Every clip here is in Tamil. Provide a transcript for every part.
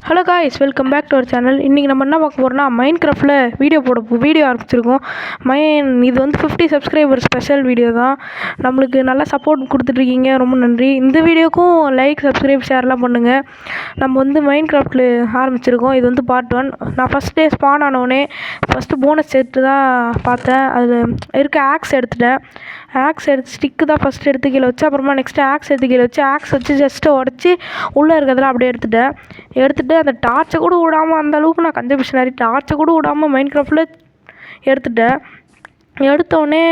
Hello guys, welcome back to our channel. இன்றைக்கி நம்ம என்ன பார்க்க போகிறோம்னா, மைண்ட் கிராஃப்டில் வீடியோ ஆரம்பிச்சிருக்கோம். இது வந்து 50 சப்ஸ்கிரைபர் ஸ்பெஷல் வீடியோ தான். நம்மளுக்கு நல்லா சப்போர்ட் கொடுத்துட்ருக்கீங்க, ரொம்ப நன்றி. இந்த வீடியோக்கும் லைக், சப்ஸ்கிரைப், ஷேர்லாம் பண்ணுங்கள். நம்ம வந்து மைண்ட் கிராஃப்டில் ஆரம்பிச்சிருக்கோம். இது வந்து பார்ட் 1. நான் ஃபஸ்ட் டே ஸ்பான் ஆனோடனே ஃபஸ்ட்டு போனஸ் எடுத்து தான் பார்த்தேன். அதில் இருக்க ஆக்ஸ் எடுத்துட்டேன். ஆக்ஸ் எடுத்து ஸ்டிக்கு தான் ஃபஸ்ட்டு எடுத்து கீழே வச்சு, அப்புறமா நெக்ஸ்ட்டு ஆக்ஸ் எடுத்து கீழே வச்சு, ஆக்ஸ் வச்சு ஜஸ்ட்டு உடச்சி உள்ளே இருக்கிறதெல்லாம் அப்படியே எடுத்துட்டு அந்த டார்ச்சை கூட விடாமல், அந்த அளவுக்கு நான் கஞ்ச மிஷினரி டார்ச்சை கூட விடாமல் மைண்ட் கிராஃப்டில் எடுத்துட்டேன். எடுத்தோடனே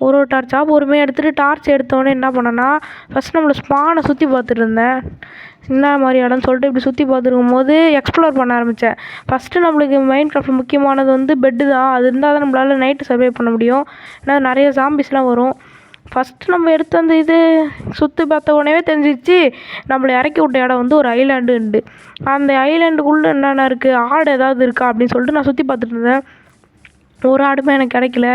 ஒரு டார்ச்சாக பொறுமையாக எடுத்துகிட்டு டார்ச் எடுத்தோடனே என்ன பண்ணேன்னா, ஃபஸ்ட் நம்மளை ஸ்பானை சுற்றி பார்த்துட்டு இருந்தேன். என்ன மாதிரி இடம்னு சொல்லிட்டு இப்படி சுற்றி பார்த்துருக்கும் போது எக்ஸ்ப்ளோர் பண்ண ஆரம்பித்தேன். ஃபஸ்ட்டு நம்மளுக்கு மைண்ட் கிராஃப்ட் முக்கியமானது வந்து பெட்டு தான். அது இருந்தால் தான் நம்மளால் நைட்டு சர்வே பண்ண முடியும். ஏன்னா நிறைய ஜாம்பிஸ்லாம் வரும். ஃபஸ்ட்டு நம்ம எடுத்து அந்த இது சுற்றி பார்த்த உடனே தெரிஞ்சிச்சு, நம்மளை இறக்கி விட்ட இடம் வந்து ஒரு ஐலாண்டு உண்டு. அந்த ஐலாண்டுக்குள்ளே என்னென்ன இருக்குது, ஆடு ஏதாவது இருக்கா அப்படின்னு சொல்லிட்டு நான் சுற்றி பார்த்துட்டு இருந்தேன். ஒரு ஆடுமே எனக்கு கிடைக்கல.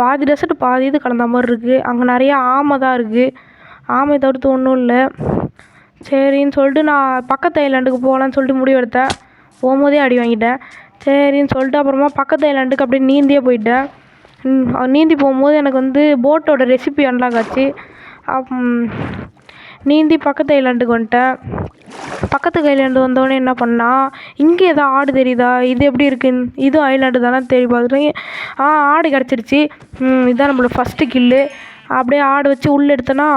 பாதி டெசர்ட் பாதி இது கலந்த மாதிரி இருக்குது. அங்கே நிறையா ஆமை தான் இருக்குது. ஆமை தவிர்த்து ஒன்றும் இல்லை. சரின்னு சொல்லிட்டு நான் பக்கத்து ஐலாண்டுக்கு போகலான்னு சொல்லிட்டு முடிவெடுத்தேன். போகும்போதே அடி வாங்கிட்டேன். சரின்னு சொல்லிட்டு அப்புறமா பக்கத்து ஐலாண்டுக்கு அப்படியே நீந்தியே போயிட்டேன். நீந்தி போகும்போது எனக்கு வந்து போட்டோட ரெசிபி அன்லாக் ஆச்சு. நீந்தி பக்கத்து ஐலாண்டுக்கு வந்துட்டேன். பக்கத்து ஐலாண்டு வந்தோடனே என்ன பண்ணால், இங்கே எதாவது ஆடு தெரியுதா, இது எப்படி இருக்குன்னு, இதுவும் ஐலாண்டு தானே தேடி பார்த்துட்டு ஆடு கிடச்சிருச்சு. இதுதான் நம்மளோட ஃபஸ்ட்டு கில்லு. அப்படியே ஆடு வச்சு உள்ளே எடுத்தேன்னா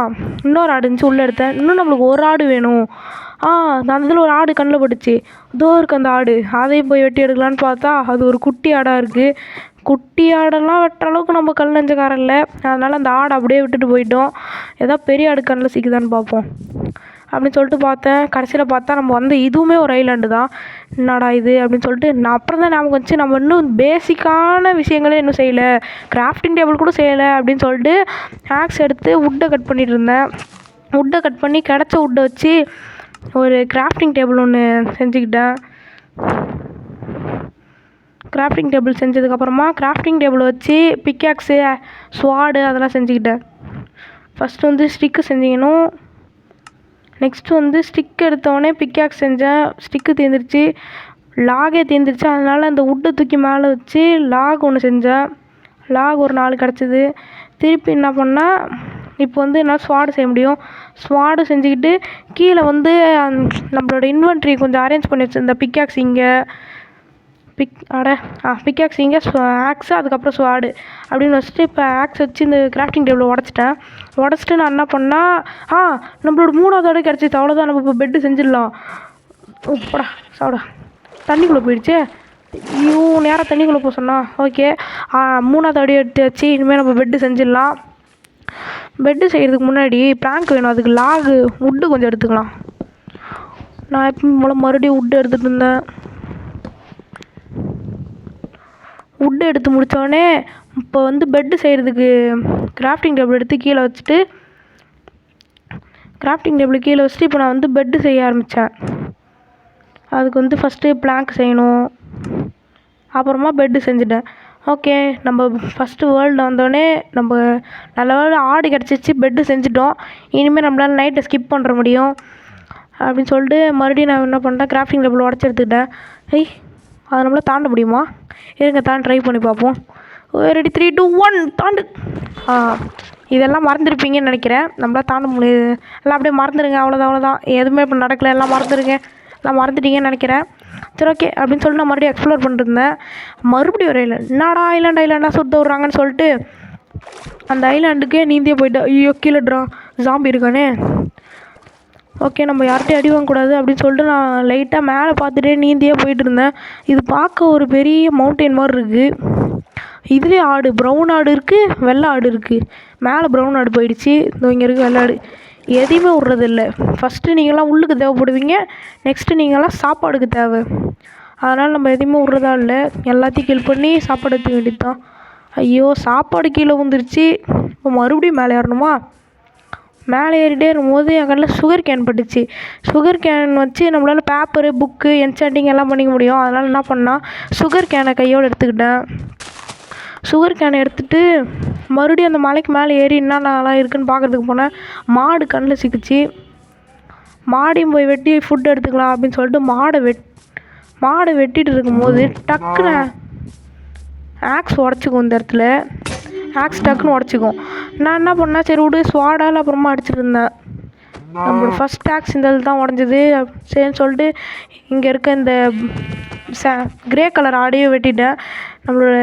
இன்னொரு ஆடு இருந்துச்சு, உள்ளே எடுத்தேன். இன்னும் நம்மளுக்கு ஒரு ஆடு வேணும். அந்த இதில் ஒரு ஆடு கண்ணில் பட்டுச்சு. இதோ இருக்குது அந்த ஆடு, அதையும் போய் வெட்டி எடுக்கலான்னு பார்த்தா அது ஒரு குட்டி ஆடாக இருக்குது. குட்டி ஆடெல்லாம் வெட்டுற அளவுக்கு நம்ம கல் நெஞ்சக்காரம் இல்லை. அதனால் அந்த ஆடை அப்படியே விட்டுட்டு போயிட்டோம். ஏதோ பெரிய ஆடு கண்ணில் சிக்குதான்னு பார்ப்போம் அப்படின்னு சொல்லிட்டு பார்த்தேன். கடைசியில் பார்த்தா நம்ம வந்து இதுவுமே ஒரு ஐலாண்டு தான். என்னடா இது அப்படின்னு சொல்லிட்டு நான் அப்புறம் தான் ஞாபகம் வச்சு, நம்ம இன்னும் பேசிக்கான விஷயங்களே இன்னும் செய்யலை, கிராஃப்டிங் டேபிள் கூட செய்யலை அப்படின்னு சொல்லிட்டு ஆக்ஸ் எடுத்து வுட்டை கட் பண்ணிகிட்டு இருந்தேன். வுட்டை கட் பண்ணி கிடச்ச வுட்டை வச்சு ஒரு கிராஃப்டிங் டேபிள் ஒன்று செஞ்சுக்கிட்டேன். கிராஃப்டிங் டேபிள் செஞ்சதுக்கப்புறமா கிராஃப்டிங் டேபிள் வச்சு பிக்காக்ஸு, ஸ்வாடு அதெல்லாம் செஞ்சுக்கிட்டேன். ஃபஸ்ட்டு வந்து ஸ்டிக்கு செஞ்சுக்கணும். நெக்ஸ்ட்டு வந்து ஸ்டிக் எடுத்தோடனே பிக்காக்ஸ் செஞ்சேன். ஸ்டிக்கு தீர்ந்துருச்சு, லாகே தீர்ந்துருச்சு. அதனால் அந்த வுட்டை தூக்கி மேலே வச்சு லாக் ஒன்று செஞ்சேன். லாக் ஒரு 4 கிடச்சிது. திருப்பி என்ன பண்ணால், இப்போ வந்து என்னால் ஸ்வாடு செய்ய முடியும். ஸ்வாடு செஞ்சுக்கிட்டு கீழே வந்து நம்மளோட இன்வென்ட்ரி கொஞ்சம் அரேஞ்ச் பண்ணி வச்சுருந்தேன். பிக்காக்ஸ் இங்கே, பிக்காக்ஸ் இங்கே, ஆக்ஸு, அதுக்கப்புறம் ஸ்வாடு அப்படின்னு வச்சுட்டு இப்போ ஆக்ஸ் வச்சு இந்த கிராஃப்டிங் டேபிளை உடச்சிட்டு நான் என்ன பண்ணால், நம்மளோட 3வது ஆடு கிடச்சிது. அவ்வளோதான், நம்ம இப்போ பெட்டு செஞ்சிடலாம். உப்படா சாப்பிடா, தண்ணிக்குள்ளே போயிடுச்சு. நேராக தண்ணிக்குள்ளே போக சொன்னா. ஓகே, 3வது அடி எடுத்து வச்சு இனிமேல் நம்ம பெட்டு செஞ்சிடலாம். பெட்டு செய்கிறதுக்கு முன்னாடி ப்ராங்க் வேணும். அதுக்கு லாகு வுட்டு கொஞ்சம் எடுத்துக்கலாம். நான் எப்பவும் போல் மறுபடியும் வுட்டு எடுத்துகிட்டு இருந்தேன். வுட்டு எடுத்து முடித்தோடனே இப்போ வந்து பெட்டு செய்கிறதுக்கு கிராஃப்டிங் டேபிள் எடுத்து கீழே வச்சுட்டு இப்போ நான் வந்து பெட்டு செய்ய ஆரம்பித்தேன். அதுக்கு வந்து ஃபஸ்ட்டு பிளாங்க் செய்யணும், அப்புறமா பெட்டு செஞ்சுட்டேன். ஓகே, நம்ம ஃபஸ்ட்டு வேர்ல்டில் வந்தோடனே நம்ம நல்ல வேளை ஆடு கிடச்சிச்சு, பெட்டு செஞ்சுட்டோம். இனிமேல் நம்மளால் நைட்டை ஸ்கிப் பண்ணுற முடியும் அப்படின்னு சொல்லிட்டு மறுபடியும் நான் என்ன பண்ணிட்டேன், கிராஃப்டிங் டேபிள் உடச்சி எடுத்துக்கிட்டேன். அதை நம்மளால் தாண்ட முடியுமா? இருங்க, ட்ரை பண்ணி பார்ப்போம். ரெடி, 3, 2, 1 தாண்டு. இதெல்லாம் மறந்துருப்பீங்கன்னு நினைக்கிறேன். நம்மளால் தாண்ட முடியாது. எல்லாம் அப்படியே மறந்துடுங்க. அவ்வளோதான். எதுவுமே இப்போ நடக்கலை. எல்லாம் மறந்துடுங்க. எல்லாம் மறந்துட்டீங்கன்னு நினைக்கிறேன். சரி, ஓகே அப்படின்னு சொல்லிட்டு நான் மறுபடியும் எக்ஸ்ப்ளோர் பண்ணிருந்தேன். மறுபடியும் ஒரு ஐலாண்ட். என்னடா ஐலாண்டாக சுத்த விட்றாங்கன்னு சொல்லிட்டு அந்த ஐலாண்டுக்கே நீந்தியே போயிட்டேன். ஐயோ, கீழே ஜாம்பி இருக்கானே. ஓகே, நம்ம யார்கிட்டையும் அடி வாங்கக்கூடாது அப்படின்னு சொல்லிட்டு நான் லைட்டாக மேலே பார்த்துட்டே நீந்தியே போயிட்டு இருந்தேன். இது பார்க்க ஒரு பெரிய மவுண்டெயின் மாதிரி இருக்குது. இதுலேயே ஆடு, ப்ரௌன் ஆடு இருக்குது, வெள்ளை ஆடு இருக்குது. மேலே ப்ரௌன் ஆடு போயிடுச்சு, இங்கே இருக்குது வெள்ளை ஆடு. எதையுமே விட்றதில்லை. ஃபஸ்ட்டு நீங்கள்லாம் உள்ளுக்கு தேவைப்படுவீங்க, நெக்ஸ்ட்டு நீங்கள்லாம் சாப்பாடுக்கு தேவை. அதனால் நம்ம எதையுமே விட்றதா இல்லை. எல்லாத்தையும் கில் பண்ணி சாப்பாடு எடுத்துக்க வேண்டியது தான். ஐயோ, சாப்பாடு கீழே வந்துருச்சு. இப்போ மறுபடியும் மேலே ஏறணுமா? மேலே ஏறிட்டே இருக்கும்போது என் கண்ணில் சுகர் கேன் பட்டுச்சு. சுகர் கேன் வச்சு நம்மளால் பேப்பரு, புக்கு, என்சாண்டிங் எல்லாம் பண்ணிக்க முடியும். அதனால் என்ன பண்ணால், சுகர் கேனை கையோடு எடுத்துக்கிட்டேன். சுகர் கேனை எடுத்துகிட்டு மறுபடியும் அந்த மலைக்கு மேலே ஏறி என்னென்னலாம் இருக்குதுன்னு பார்க்குறதுக்கு போனேன். மாடு கண்ணில் சிக்கிச்சு. மாடையும் போய் வெட்டி ஃபுட் எடுத்துக்கலாம் அப்படின்னு சொல்லிட்டு மாடை வெட்டிகிட்டு இருக்கும்போது டக்குன்னு ஆக்ஸ் உடச்சிக்கும். இந்த இடத்துல ஆக்ஸ் டக்குன்னு உடச்சிக்கும். நான் என்ன பண்ணேன், சரி விடு ஸ்வாடால் அப்புறமா அடிச்சுட்டு இருந்தேன். நம்மளோட ஃபஸ்ட் ஆக்ஸ் இந்த இதில் தான் உடஞ்சிது. சரின்னு சொல்லிட்டு இங்கே இருக்க இந்த கிரே கலர் ஆடையும் வெட்டிட்டேன். நம்மளோட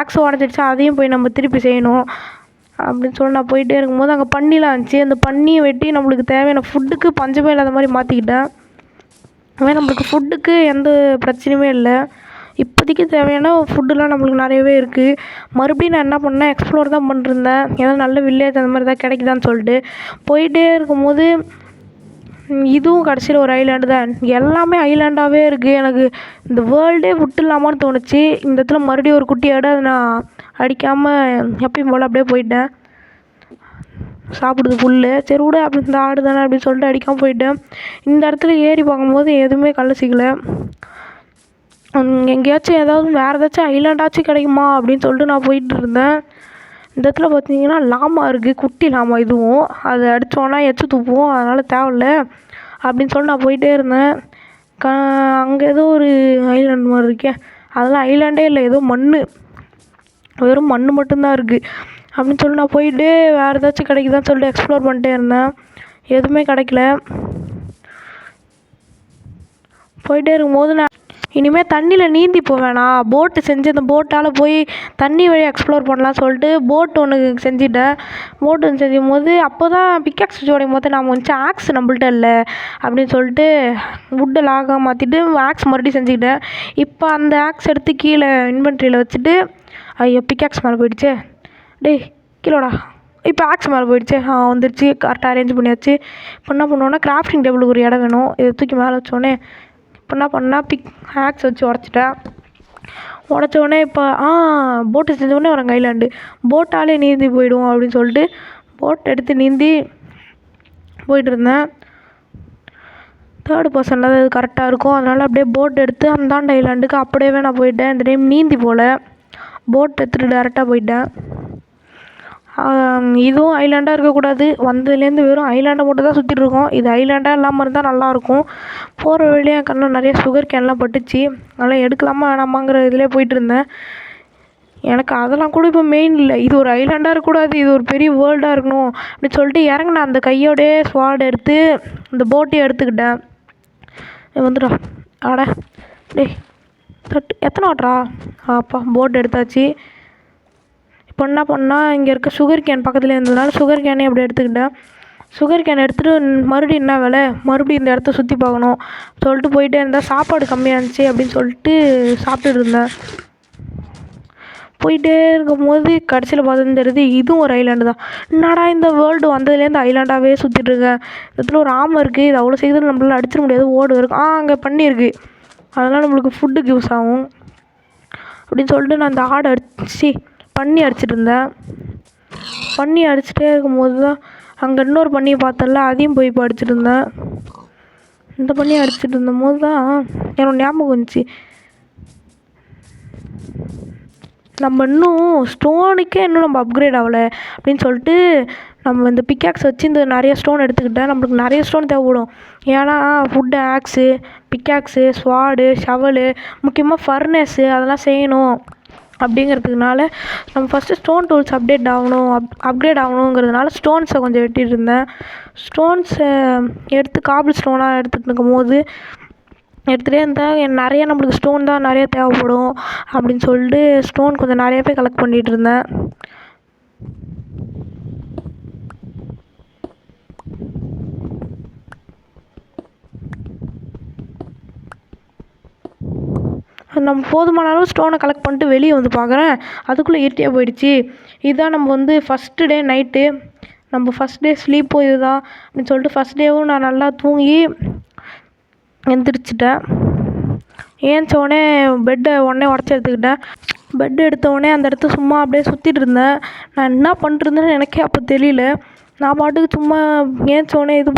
ஆக்ஸும் உடஞ்சிடுச்சு, அதையும் போய் நம்ம திருப்பி செய்யணும் அப்படின்னு சொல்லி நான் போயிட்டே இருக்கும்போது அங்கே பன்னிலாம் இருந்துச்சு. அந்த பன்னியை வெட்டி நம்மளுக்கு தேவையான ஃபுட்டுக்கு பஞ்சமே இல்லாத மாதிரி மாற்றிக்கிட்டேன். அதுமாதிரி நம்மளுக்கு ஃபுட்டுக்கு எந்த பிரச்சனையுமே இல்லை. இப்போதைக்கு தேவையான ஃபுட்டுலாம் நம்மளுக்கு நிறையவே இருக்குது. மறுபடியும் நான் என்ன பண்ணேன், எக்ஸ்ப்ளோர் தான் பண்ணிருந்தேன். ஏன்னா நல்ல வில்லேஜ் அந்த மாதிரி தான் கிடைக்குதான்னு சொல்லிட்டு போயிட்டே இருக்கும்போது இதுவும் கடைசியில் ஒரு ஐலாண்டு தான். எல்லாமே ஐலாண்டாகவே இருக்குது. எனக்கு இந்த வேர்ல்டே விட்டுலாமான்னு தோணுச்சு. இந்த இடத்துல மறுபடியும் ஒரு குட்டி ஆடை நான் அடிக்காமல் எப்பயும் போல் அப்படியே போயிட்டேன். சாப்பிடுது புல், சரி விட அப்படி இந்த ஆடு தானே அப்படின்னு சொல்லிட்டு அடிக்காமல் போயிட்டேன். இந்த இடத்துல ஏறி பார்க்கும்போது எதுவுமே கல்ல சிக்கலை. எங்கேயாச்சும் ஏதாவது வேறு ஏதாச்சும் ஐலாண்டாச்சும் கிடைக்குமா அப்படின்னு சொல்லிட்டு நான் போயிட்டு இருந்தேன். இந்த இடத்துல பார்த்தீங்கன்னா லாமா இருக்குது, குட்டி லாமா. இதுவும் அதை அடித்தோன்னா எச்சு துப்புவோம், அதனால் தேவையில்ல அப்படின்னு சொல்லி நான் போயிட்டே இருந்தேன். அங்கே ஏதோ ஒரு ஐலாண்ட் மாதிரி இருக்கேன், அதெல்லாம் ஐலாண்டே இல்லை, ஏதோ மண், வெறும் மண் மட்டும்தான் இருக்குது அப்படின்னு சொல்லி நான் போயிட்டு வேறு ஏதாச்சும் கிடைக்குதான்னு சொல்லிட்டு எக்ஸ்ப்ளோர் பண்ணிட்டே இருந்தேன். எதுவுமே கிடைக்கல. போயிட்டே இருக்கும்போது நான் இனிமேல் தண்ணியில் நீந்தி போவேணா, போட்டு செஞ்சு அந்த போட்டால் போய் தண்ணி வழியாக எக்ஸ்ப்ளோர் பண்ணலாம் சொல்லிட்டு போட் ஒன்று செஞ்சுட்டேன். போட் ஒன்று செய்யும் போது அப்போ தான் பிக்காக்ஸ் வச்சு உடையும் போது நான் வந்துச்சு ஆக்ஸ் நம்மள்ட்ட இல்லை அப்படின்னு சொல்லிட்டு வுட்டை லாகாக மாற்றிட்டு ஆக்ஸ் மறுபடியும் செஞ்சுக்கிட்டேன். இப்போ அந்த ஆக்ஸ் எடுத்து கீழே இன்வென்ட்ரியில் வச்சுட்டு ஐயோ பிக்காக்ஸ் மேலே போயிடுச்சு, டேய் கீழோடா, இப்போ ஆக்ஸ் மேலே போயிடுச்சு, வந்துடுச்சு, கரெக்டாக அரேஞ்ச் பண்ணியாச்சு. இப்போ என்ன பண்ணுவோன்னா கிராஃப்டிங் டேபிளுக்கு ஒரு இடம் வேணும். இதை தூக்கி மேலே வச்சோடனே இப்போ என்ன பண்ணால் ஆக்ஸ் வச்சு உடச்சிட்டேன். உடச்சோடனே இப்போ போட்டு செஞ்சோடனே ஒரு ஐலாண்டு, போட்டாலே நீந்தி போயிடுவோம் அப்படின்னு சொல்லிட்டு போட் எடுத்து நீந்தி போயிட்டு இருந்தேன். தேர்டு பர்சனில் அது கரெக்டாக இருக்கும், அதனால் அப்படியே போட் எடுத்து அந்தாண்ட ஐலாண்டுக்கு அப்படியே நான் போயிட்டேன். இந்த டைம் நீந்தி போல் போட் எடுத்துகிட்டு டேரெக்டாக போயிட்டேன். இதுவும் ஐலாண்டாக இருக்கக்கூடாது, வந்ததுலேருந்து வெறும் ஐலாண்டை மட்டும் தான் சுற்றிட்டு இருக்கோம். இது ஐலாண்டாக இல்லாமல் இருந்தால் நல்லாயிருக்கும். போகிற வழியாக என் கண்ணில் நிறைய சுகர் கேன்லாம் பட்டுச்சு, அதெல்லாம் எடுக்கலாமா வேணாமாங்கிற இதிலே போயிட்டு இருந்தேன். எனக்கு அதெல்லாம் கூட இப்போ மெயின் இல்லை, இது ஒரு ஐலாண்டாக இருக்கக்கூடாது, இது ஒரு பெரிய வேர்ல்டாக இருக்கணும் அப்படின்னு சொல்லிட்டு இறங்கினேன். அந்த கையோடைய ஸ்வாட் எடுத்து இந்த போட்டையும் எடுத்துக்கிட்டேன். வந்துடா ஆட, டேய் எத்தனை வாட்டரா, அப்பா போட் எடுத்தாச்சு. இப்போ என்ன பண்ணால் இங்கே இருக்க சுகர் கேன் பக்கத்தில் இருந்ததுனால சுகர் கேனே அப்படி எடுத்துக்கிட்டேன். சுகர் கேன் எடுத்துகிட்டு மறுபடியும் என்ன வேலை, மறுபடியும் இந்த இடத்த சுற்றி பார்க்கணும் சொல்லிட்டு போயிட்டே இருந்தால் சாப்பாடு கம்மியாக இருந்துச்சு அப்படின்னு சொல்லிட்டு சாப்பிட்டுட்டு இருந்தேன். போயிட்டே இருக்கும்போது கடைசியில் பார்த்து தெரியுது இதுவும் ஒரு ஐலாண்டு தான். என்னடா இந்த வேர்ல்டு வந்ததுலேருந்து ஐலாண்டாகவே சுற்றிட்டுருக்கேன். இடத்துல ஒரு ஆமை இருக்குது, இது அவ்வளோ சீக்கிரம் நம்மளால் அடிச்சிட முடியாது, ஓடு இருக்கும், அங்கே பண்ணியிருக்கு, அதனால் நம்மளுக்கு ஃபுட்டுக்கு யூஸ் ஆகும் அப்படின்னு சொல்லிட்டு நான் அந்த ஆடை பண்ணி அடிச்சிட்டு இருந்தேன். பண்ணி அடிச்சுட்டே இருக்கும்போது தான் அங்கே இன்னொரு பண்ணியை பார்த்தல, அதையும் போய் இப்போ அடிச்சிட்டு இருந்தேன். இந்த பண்ணி அடிச்சிட்டு இருந்தபோது தான் என்னோட ஞாபகம் வந்துச்சு, நம்ம இன்னும் ஸ்டோனுக்கே இன்னும் நம்ம அப்கிரேட் ஆகலை அப்படின்னு சொல்லிட்டு நம்ம இந்த பிக்காக்ஸ் வச்சு இந்த நிறைய ஸ்டோன் எடுத்துக்கிட்டேன். நம்மளுக்கு நிறைய ஸ்டோன் தேவைப்படும், ஏன்னா ஃபுட்டு ஆக்ஸு, பிக்காக்ஸு, ஸ்வாடு, ஷவலு, முக்கியமாக ஃபர்னஸு அதெல்லாம் செய்யணும். அப்படிங்கிறதுனால நம்ம ஃபஸ்ட்டு ஸ்டோன் டூல்ஸ் அப்கிரேட் ஆகணுங்கிறதுனால ஸ்டோன்ஸை கொஞ்சம் வெட்டிகிட்டு இருந்தேன். ஸ்டோன்ஸை எடுத்து காபிள் ஸ்டோனாக எடுத்துகிட்டு இருக்கும்போது எடுத்துகிட்டே இருந்தால் நிறைய நம்மளுக்கு ஸ்டோன் தான் நிறைய தேவைப்படும் அப்படின்னு சொல்லிட்டு ஸ்டோன் கொஞ்சம் நிறையவே கலெக்ட் பண்ணிகிட்டு இருந்தேன். நம்ம போதுமான அளவு ஸ்டோனை கலெக்ட் பண்ணிட்டு வெளியே வந்து பார்க்குறேன், அதுக்குள்ளே இருட்டியாக போயிடுச்சு. இதுதான் நம்ம வந்து ஃபஸ்ட்டு டே நைட்டு, நம்ம ஃபஸ்ட் டே ஸ்லீப்பும் இது தான் அப்படின்னு சொல்லிட்டு ஃபஸ்ட் டேவும் நான் நல்லா தூங்கி எந்திரிச்சிட்டேன். ஏஞ்சோடனே பெட்டை உடனே உடச்சி எடுத்துக்கிட்டேன். பெட் எடுத்தோடனே அந்த இடத்த சும்மா அப்படியே சுற்றிட்டு இருந்தேன். நான் என்ன பண்ணிட்டுருந்தேன்னு எனக்கே அப்போ தெரியல. நான் பாட்டுக்கு சும்மா ஏஞ்சோடனே இது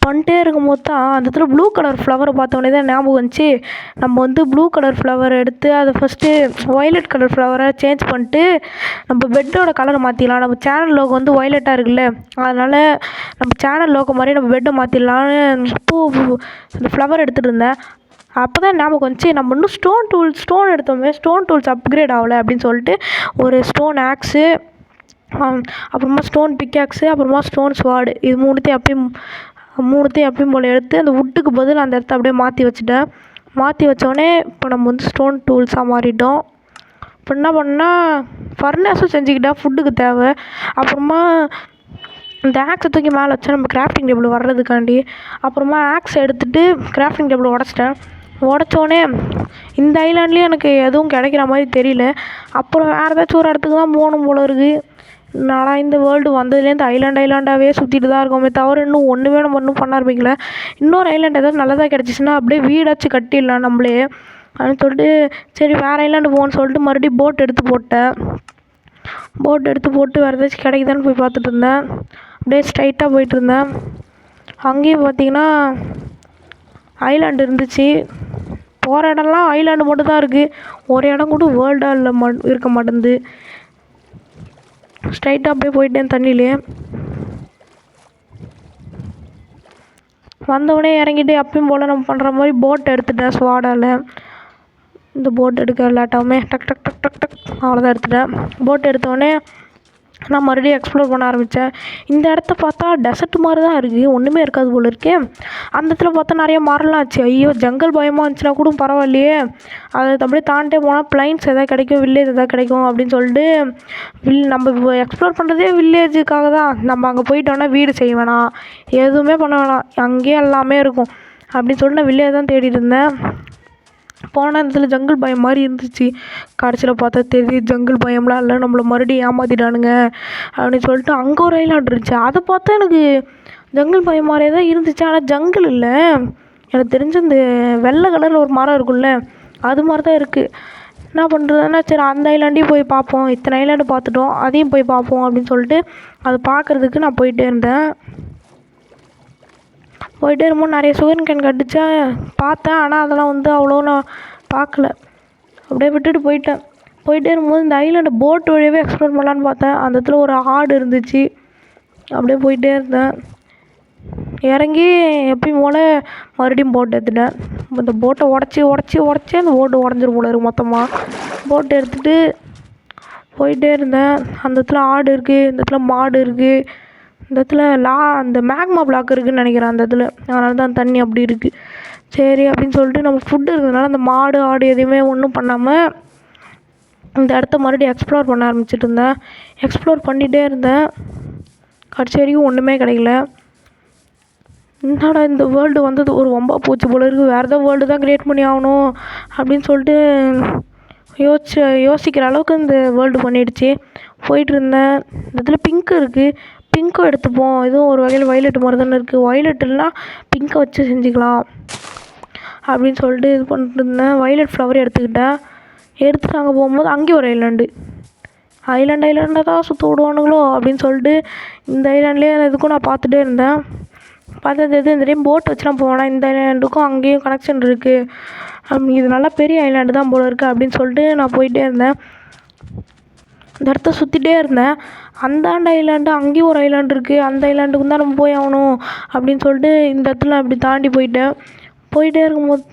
பண்ணிட்டே இருக்கும்போது தான் அந்த இடத்துல ப்ளூ கலர் ஃப்ளவரை பார்த்தோன்னே தான் ஞாபகம் வந்துச்சு. நம்ம வந்து ப்ளூ கலர் ஃப்ளவர் எடுத்து அதை ஃபஸ்ட்டு வயலட் கலர் ஃப்ளவரை சேஞ்ச் பண்ணிட்டு நம்ம பெட்டோட கலரை மாற்றிடலாம். நம்ம சேனல் லோகோ வந்து வயலட்டாக இருக்குல்ல, அதனால் நம்ம சேனல் லோகோ மாதிரி நம்ம பெட்டை மாற்றிடலான்னு அந்த ஃப்ளவர் எடுத்துகிட்டு இருந்தேன். அப்போ தான் ஞாபகம் வந்துச்சு, நம்ம இன்னும் ஸ்டோன் எடுத்தோமே, ஸ்டோன் டூல்ஸ் அப்கிரேட் ஆகலை அப்படின்னு சொல்லிட்டு ஒரு ஸ்டோன் ஆக்ஸு, அப்புறமா ஸ்டோன் பிக்காக்ஸு, அப்புறமா ஸ்டோன் ஸ்வார்டு, இது மூணுத்தையும் எப்பயும் போல் எடுத்து அந்த வுட்டுக்கு பதில் அந்த இடத்த அப்படியே மாற்றி வச்சுட்டேன். மாற்றி வச்சோடனே இப்போ நம்ம வந்து ஸ்டோன் டூல்ஸாக மாறிட்டோம். இப்போ என்ன பண்ணால் ஃபர்னஸும் செஞ்சுக்கிட்டேன் ஃபுட்டுக்கு தேவை. அப்புறமா இந்த ஆக்ஸை தூக்கி மேலே வச்சா நம்ம கிராஃப்டிங் டேபிள் வர்றதுக்காண்டி. அப்புறமா ஆக்ஸை எடுத்துகிட்டு கிராஃப்டிங் டேபிள் உடச்சிட்டேன். உடச்சோடனே இந்த ஐலாண்ட்லேயும் எனக்கு எதுவும் கிடைக்கிற மாதிரி தெரியல. அப்புறம் வேறு ஏதாச்சும் ஒரு இடத்துக்கு தான் போகணும் போல இருக்குது. நான் இந்த வேர்ல்டு வந்ததுலேருந்து ஐலாண்டாகவே சுற்றிட்டு தான் இருக்கோமே தவிர இன்னும் ஒன்றுமே நம்ம இன்னும் பண்ண ஆரம்பிக்கல. இன்னொரு ஐலாண்ட் ஏதாவது நல்லதாக கிடச்சிச்சின்னா அப்படியே வீடாச்சும் கட்டிடலாம் நம்மளே அப்படின்னு சொல்லிட்டு, சரி வேறு ஐலாண்டு போகணுன்னு சொல்லிட்டு மறுபடியும் போட் எடுத்து போட்டு வேறு ஏதாச்சும் கிடைக்குதான்னு போய் பார்த்துட்டு இருந்தேன். அப்படியே ஸ்ட்ரைட்டாக போயிட்டுருந்தேன். அங்கேயும் பார்த்தீங்கன்னா ஐலாண்டு இருந்துச்சு. போகிற இடம்லாம் ஐலாண்டு மட்டும் தான் இருக்குது. ஒரு இடம் கூட வேர்ல்டாக இல்லை இருக்க மாட்டேங்குது. ஸ்ட்ரைட்டாக அப்படியே போயிட்டேன். தண்ணியிலே வந்தவுடனே இறங்கிட்டு அப்பயும் போல் நம்ம பண்ணுற மாதிரி போட் எடுத்துட்டேன். ஸ்வாடால் இந்த போட் எடுக்க லேட்டாகவுமே டக் டக் டக் டக் டக் அவ்வளோதான் எடுத்துட்டேன். போட் எடுத்தோடனே நான் மறுபடியும் எக்ஸ்ப்ளோர் பண்ண ஆரம்பித்தேன். இந்த இடத்த பார்த்தா டெசர்ட் மாதிரி தான் இருக்குது, ஒன்றுமே இருக்காது போல் இருக்கே. அந்த இடத்துல பார்த்தா நிறைய மரம்லாம் ஆச்சு. ஐயோ ஜங்கல் பயமாக இருந்துச்சுன்னா கூட பரவாயில்லையே, அதை அப்படியே தாண்டிட்டே போனால் பிளைன்ஸ் எதாவது கிடைக்கும், வில்லேஜ் எதாவது கிடைக்கும் அப்படின்னு சொல்லிட்டு நம்ம எக்ஸ்ப்ளோர் பண்ணுறதே வில்லேஜுக்காக தான். நம்ம அங்கே போயிட்டோன்னா வீடு செய்ய வேணாம், எதுவுமே பண்ண வேணாம், அங்கேயே எல்லாமே இருக்கும் அப்படின்னு சொல்லிட்டு நான் வில்லேஜ் தான் தேடிட்டு இருந்தேன். போனால் இதில் ஜங்கிள் பயம் மாதிரி இருந்துச்சு. கடைசியில் பார்த்தா தெரியுது ஜங்கிள் பயம்லாம் இல்லை, நம்மளை மறுபடியும் ஏமாற்றிட்டானுங்க அப்படின்னு சொல்லிட்டு அங்கே ஒரு ஐலாண்ட் இருந்துச்சு. அதை பார்த்தா எனக்கு ஜங்கிள் பயம் மாதிரியே தான் இருந்துச்சு, ஆனால் ஜங்கிள் இல்லை. எனக்கு தெரிஞ்ச இந்த வெள்ளை கலரில் ஒரு மரம் இருக்குல்ல, அது மாதிரி தான் இருக்குது. என்ன பண்ணுறதுன்னா சரி அந்த ஐலாண்டையும் போய் பார்ப்போம், இத்தனை ஐலாண்டு பார்த்துட்டோம் அதையும் போய் பார்ப்போம் அப்படின்னு சொல்லிட்டு அதை பார்க்குறதுக்கு நான் போயிட்டே இருந்தேன். போயிட்டே இருக்கும்போது நிறைய சுகர் கேன் கட்டிச்சா பார்த்தேன், ஆனால் அதெல்லாம் வந்து அவ்வளோ நான் பார்க்கல, அப்படியே விட்டுட்டு போயிட்டே இருக்கும்போது இந்த ஐலாண்டு போட் வழியாகவே எக்ஸ்ப்ளோர் பண்ணலான்னு பார்த்தேன். அந்த இடத்துல ஒரு ஆடு இருந்துச்சு. அப்படியே போயிட்டே இருந்தேன். இறங்கி எப்பயும் போல் மறுபடியும் போட் எடுத்துட்டேன். இந்த போட்டை உடச்சி அந்த போட்டு உடஞ்சிரும் போல இருக்குது மொத்தமாக. போட்டு எடுத்துகிட்டு போயிட்டே இருந்தேன். அந்த இடத்துல ஆடு இருக்குது, இந்த இடத்துல மாடு இருக்குது, இந்த இடத்துல அந்த மேக்மா பிளாக் இருக்குதுன்னு நினைக்கிறேன் அந்த இடத்துல, அதனால தான் தண்ணி அப்படி இருக்குது. சரி அப்படின்னு சொல்லிட்டு நம்ம ஃபுட்டு இருக்கிறதுனால அந்த மாடு ஆடு எதையுமே ஒன்றும் பண்ணாமல் இந்த இடத்த மறுபடியும் எக்ஸ்ப்ளோர் பண்ண ஆரம்பிச்சிட்டு இருந்தேன். எக்ஸ்ப்ளோர் பண்ணிகிட்டே இருந்தேன். கடைசி வரைக்கும் ஒன்றுமே கிடைக்கல. என்னடா இந்த வேர்ல்டு வந்தது ஒரு வம்பா போச்சு போல இருக்குது, வேறு ஏதாவது வேர்ல்டு தான் க்ரியேட் பண்ணி ஆகணும் அப்படின்னு சொல்லிட்டு யோசிக்கிற அளவுக்கு இந்த வேர்ல்டு பண்ணிடுச்சு. போயிட்டு இருந்தேன். இந்த இடத்துல பிங்க் இருக்குது, பிங்க்கும் எடுத்துப்போம், இதுவும் ஒரு வகையில் வயலட் மாதிரி தானே இருக்குது, வயலட் இல்லைனா பிங்க்கை வச்சு செஞ்சுக்கலாம் அப்படின்னு சொல்லிட்டு இது பண்ணிட்டு இருந்தேன். வயலட் ஃப்ளவரை எடுத்துகிட்டு அங்கே போகும்போது அங்கேயும் ஒரு ஐலாண்டாக தான் சுற்ற விடுவானுங்களோ அப்படின்னு சொல்லிட்டு இந்த ஐலாண்ட்லேயே இதுக்கும் நான் பார்த்துட்டே இருந்தேன். பார்த்தது இந்த டைம் போட் வச்சு நான் போனேன். இந்த ஐலாண்டுக்கும் அங்கேயும் கனெக்ஷன் இருக்குது, இது நல்லா பெரிய ஐலாண்டு தான் போல இருக்குது அப்படின்னு சொல்லிட்டு நான் போயிட்டே இருந்தேன். இந்த இடத்த சுற்றிட்டே இருந்தேன். அந்தாண்ட ஐலாண்டு அங்கேயும் ஒரு ஐலாண்டு இருக்குது, அந்த ஐலாண்டுக்கு தான் நம்ம போய் ஆகணும் அப்படின்னு சொல்லிட்டு இந்த இடத்துல நான் இப்படி தாண்டி போயிட்டே இருக்கும்போது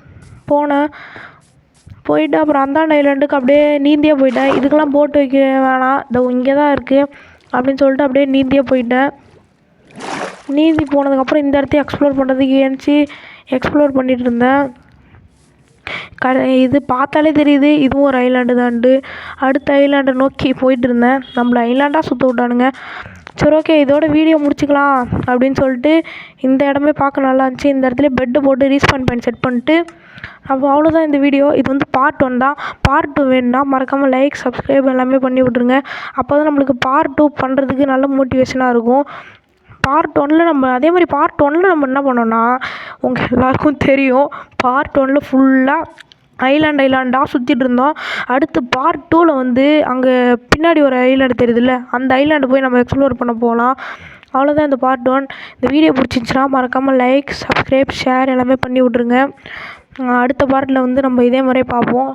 போயிட்டு அப்புறம் அந்தாண்ட ஐலாண்டுக்கு அப்படியே நீந்தியே போயிட்டேன். இதுக்கெல்லாம் போட்டு வைக்க வேணாம், இதோ இங்கே தான் இருக்குது அப்படின்னு சொல்லிட்டு அப்படியே நீந்தியே போயிட்டேன். நீந்தி போனதுக்கப்புறம் இந்த இடத்தையும் எக்ஸ்ப்ளோர் பண்ணுறதுக்கு எக்ஸ்ப்ளோர் பண்ணிகிட்டு இருந்தேன். இது பார்த்தாலே தெரியுது இதுவும் ஒரு ஐலாண்டு தான்ட்டு. அடுத்த ஐலாண்டை நோக்கி போயிட்டு இருந்தேன். நம்மளை ஐலாண்டாக சுற்ற விட்டானுங்க. சரி ஓகே, இதோட வீடியோ முடிச்சுக்கலாம் அப்படின்னு சொல்லிட்டு இந்த இடமே பார்க்க நல்லா இருந்துச்சு. இந்த இடத்துல பெட்டு போட்டு ரீஸ்பான் பாயிண்ட் செட் பண்ணிட்டு அப்போ அவ்வளோதான் இந்த வீடியோ. இது வந்து பார்ட் 1 தான். பார்ட் 2 வேணும்னா மறக்காமல் லைக் சப்ஸ்கிரைப் எல்லாமே பண்ணி விட்ருங்க. அப்போ தான் நம்மளுக்கு பார்ட் 2 பண்ணுறதுக்கு நல்ல மோட்டிவேஷனாக இருக்கும். பார்ட் 1 நம்ம என்ன பண்ணோன்னா உங்கள் எல்லாருக்கும் தெரியும், பார்ட் 1 ஃபுல்லாக ஐலாண்டாக சுற்றிட்டு இருந்தோம். அடுத்து பார்ட் 2ல் வந்து அங்கே பின்னாடி ஒரு ஐலாண்டு தெரியுதுல்ல, அந்த ஐலாண்டு போய் நம்ம எக்ஸ்ப்ளோர் பண்ண போகலாம். அவ்வளோதான் இந்த பார்ட் 1. இந்த வீடியோ பிடிச்சிருந்துச்சின்னா மறக்காமல் லைக், சப்ஸ்கிரைப், ஷேர் எல்லாமே பண்ணி விட்ருங்க. அடுத்த பார்ட்டில் வந்து நம்ம இதே மாதிரியே பார்ப்போம்.